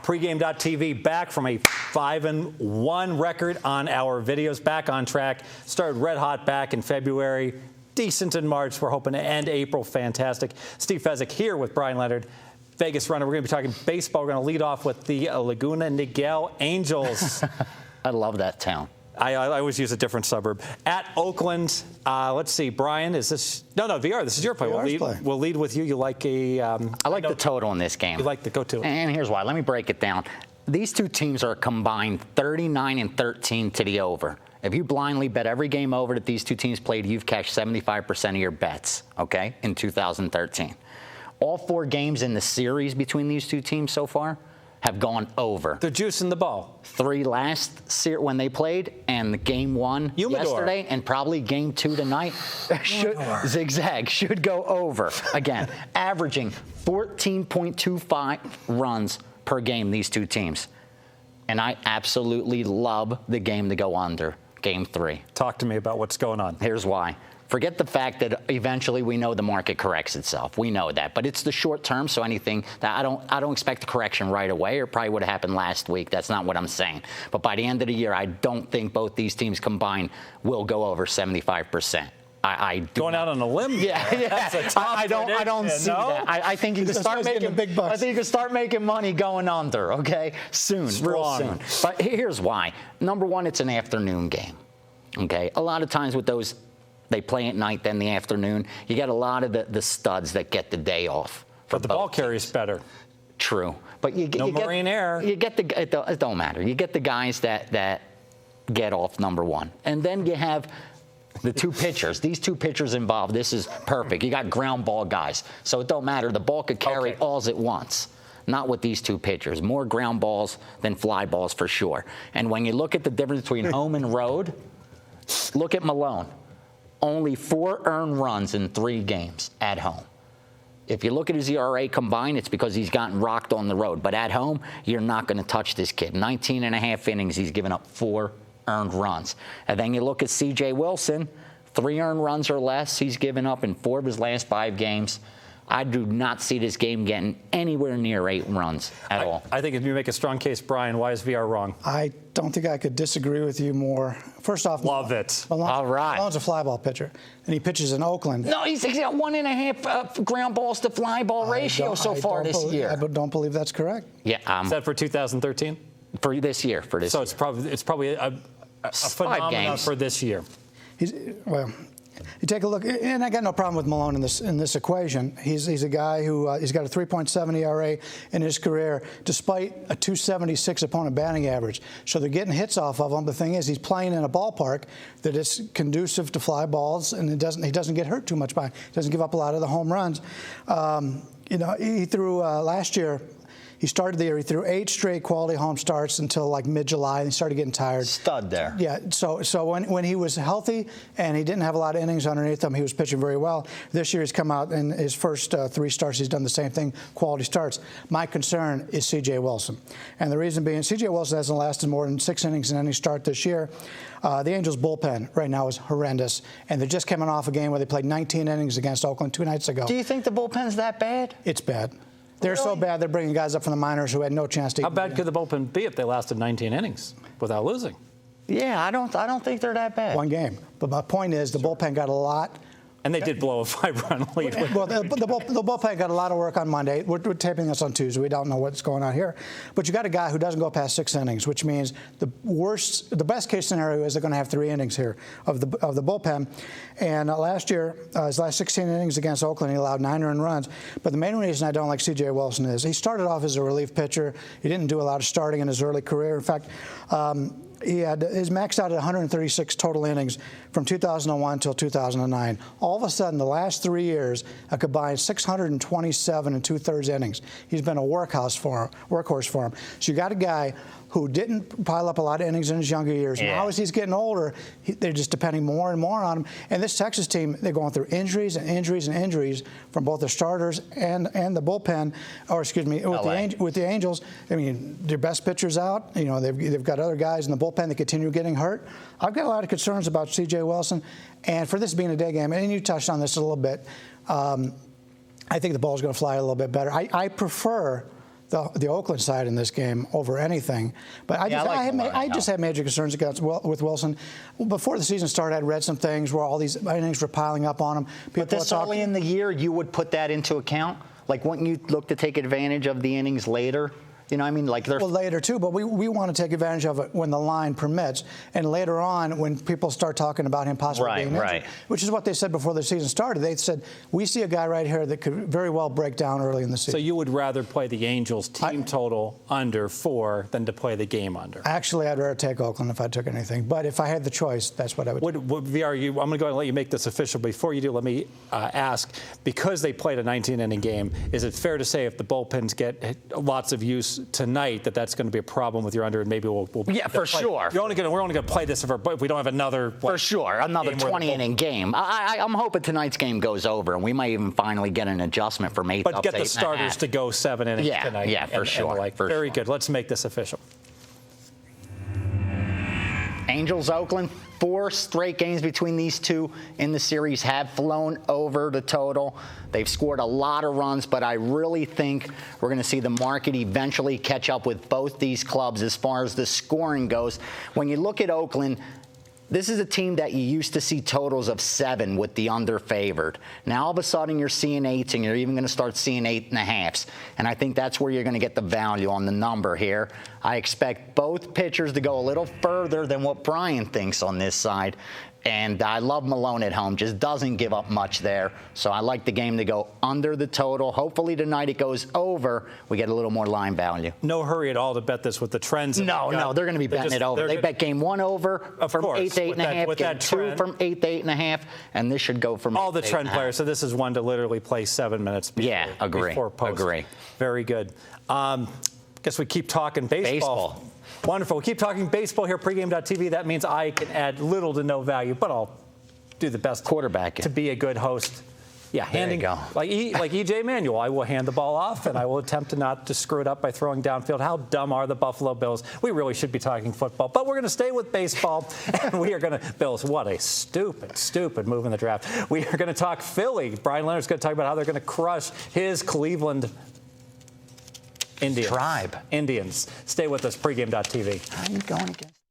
Pregame.tv back from a 5-1 record on our videos, back on track. Started red hot back in February, decent in March. We're hoping to end April fantastic. Steve Fezzik here with Bryan Leonard, Vegas runner. We're going to be talking baseball. We're going to lead off with the Laguna Niguel Angels. I love that town. I always use a different suburb. At Oakland, let's see, Bryan, is this? No, VR, this is your play. We'll lead with you. You like a... I like the total in this game. You like the go-to. And here's why. Let me break it down. These two teams are combined 39-13 to the over. If you blindly bet every game over that these two teams played, you've cashed 75% of your bets, okay, in 2013. All 4 games in the series between these two teams so far have gone over. They're juicing the ball. 3 last when they played, and the game 1 yesterday, and probably game 2 tonight. Zigzag should go over again, averaging 14.25 runs per game. These two teams, and I absolutely love the game to go under. Game 3. Talk to me about what's going on. Here's why. Forget the fact that eventually we know the market corrects itself. We know that, but it's the short term. So anything that I don't expect a correction right away, or probably would have happened last week. That's not what I'm saying. But by the end of the year, I don't think both these teams combined will go over 75%. Going out on a limb. Yeah. I don't see that. I think you can start making big bucks. I think you can start making money going under. Okay, soon, real soon. But here's why. Number one, it's an afternoon game. Okay, a lot of times with those. They play at night, then the afternoon. You get a lot of the studs that get the day off. But the ball carries better. True. But you get marine air. You get it don't matter. You get the guys that get off, number one. And then you have the 2 pitchers. These 2 pitchers involved. This is perfect. You got ground ball guys. So it don't matter. The ball could carry all at once. Not with these 2 pitchers. More ground balls than fly balls for sure. And when you look at the difference between home and road, look at Malone. Only 4 earned runs in 3 games at home. If you look at his ERA combined, it's because he's gotten rocked on the road. But at home, you're not going to touch this kid. 19 and a half innings, he's given up 4 earned runs. And then you look at C.J. Wilson, 3 earned runs or less he's given up in 4 of his last 5 games. I do not see this game getting anywhere near 8 runs at all. I think if you make a strong case, Bryan, why is VR wrong? I don't think I could disagree with you more. First off, love it. All right. Malone's a fly ball pitcher, and he pitches in Oakland. No, he's got 1.5 ground balls to fly ball ratio so far this year. I don't believe that's correct. Yeah. Is that for 2013? For this year. So it's probably a phenomenon for this year. You take a look, and I got no problem with Malone in this equation. He's a guy who he's got a 3.7 ERA in his career, despite a 276 opponent batting average. So they're getting hits off of him. The thing is, he's playing in a ballpark that is conducive to fly balls, and he doesn't get hurt too much by it. He doesn't give up a lot of the home runs. He threw last year. He started the year, he threw 8 straight quality home starts until like mid-July, and he started getting tired. Stud there. Yeah, so when he was healthy and he didn't have a lot of innings underneath him, he was pitching very well. This year he's come out in his first 3 starts, he's done the same thing, quality starts. My concern is C.J. Wilson. And the reason being, C.J. Wilson hasn't lasted more than 6 innings in any start this year. The Angels' bullpen right now is horrendous, and they're just coming off a game where they played 19 innings against Oakland 2 nights ago. Do you think the bullpen's that bad? It's bad. They're so bad, they're bringing guys up from the minors who had no chance to. How bad could the bullpen be if they lasted 19 innings without losing? Yeah, I don't think they're that bad. 1 game. But my point is, the bullpen got a lot. And they did blow a 5-run lead. Well, the bullpen got a lot of work on Monday. We're taping this on Tuesday. We don't know what's going on here. But you got a guy who doesn't go past 6 innings, which means the best case scenario is they're going to have 3 innings here of the bullpen. And last year, his last 16 innings against Oakland, he allowed 9 earned runs. But the main reason I don't like C.J. Wilson is he started off as a relief pitcher. He didn't do a lot of starting in his early career. In fact, his maxed out at 136 total innings from 2001 until 2009. All of a sudden, the last 3 years, a combined 627 2/3 innings. He's been a workhorse for him. So you got a guy who didn't pile up a lot of innings in his younger years. Yeah. Now as he's getting older, they're just depending more and more on him. And this Texas team, they're going through injuries and injuries and injuries from both the starters and the bullpen, or excuse me, with the Angels. I mean, their best pitchers out. You know, they've got other guys in the bullpen that continue getting hurt. I've got a lot of concerns about C.J. Wilson, and for this being a day game, and you touched on this a little bit. I think the ball's going to fly a little bit better. I prefer the Oakland side in this game over anything, but I just have major concerns with Wilson. Before the season started, I'd read some things where all these innings were piling up on him. But this early in the year, you would put that into account? Like, wouldn't you look to take advantage of the innings later? You know what I mean? Like, well, later too, but we want to take advantage of it when the line permits, and later on when people start talking about him possibly being injured, which is what they said before the season started. They said, we see a guy right here that could very well break down early in the season. So you would rather play the Angels team total under 4 than to play the game under? Actually, I'd rather take Oakland if I took anything, but if I had the choice, that's what I would do. VR, I'm going to go ahead and let you make this official. Before you do, let me ask, because they played a 19-inning game, is it fair to say if the bullpens get lots of use tonight that's going to be a problem with your under, and maybe we'll yeah, for sure. We're only going to play this if we don't have another for sure another 20-inning game. I'm hoping tonight's game goes over, and we might even finally get an adjustment from 8 but up get to the starters to go 7 innings tonight. Yeah, for sure. Very good. Let's make this official. Angels, Oakland, 4 straight games between these two in the series have flown over the total. They've scored a lot of runs, but I really think we're going to see the market eventually catch up with both these clubs as far as the scoring goes. When you look at Oakland, this is a team that you used to see totals of 7 with the under favored. Now all of a sudden you're seeing 8s, and you're even going to start seeing 8.5s. And I think that's where you're going to get the value on the number here. I expect both pitchers to go a little further than what Bryan thinks on this side. And I love Malone at home. Just doesn't give up much there. So I like the game to go under the total. Hopefully tonight it goes over. We get a little more line value. No hurry at all to bet this with the trends. No, they're going to be betting it over. They bet game 1 over from 8 to 8.5, game 2 from 8 to 8.5, and this should go from all the trend players. So this is one to literally play 7 minutes before post. Agree. Very good. Guess we keep talking baseball. Wonderful. We keep talking baseball here, pregame.tv. That means I can add little to no value, but I'll do the best to be a good host. Yeah, handing like E.J. Manuel, I will hand the ball off, and I will attempt to not to screw it up by throwing downfield. How dumb are the Buffalo Bills? We really should be talking football, but we're going to stay with baseball, and we are going to Bills. What a stupid move in the draft. We are going to talk Philly. Bryan Leonard's going to talk about how they're going to crush his Cleveland Indians. Stay with us, pregame.tv. How are you going against?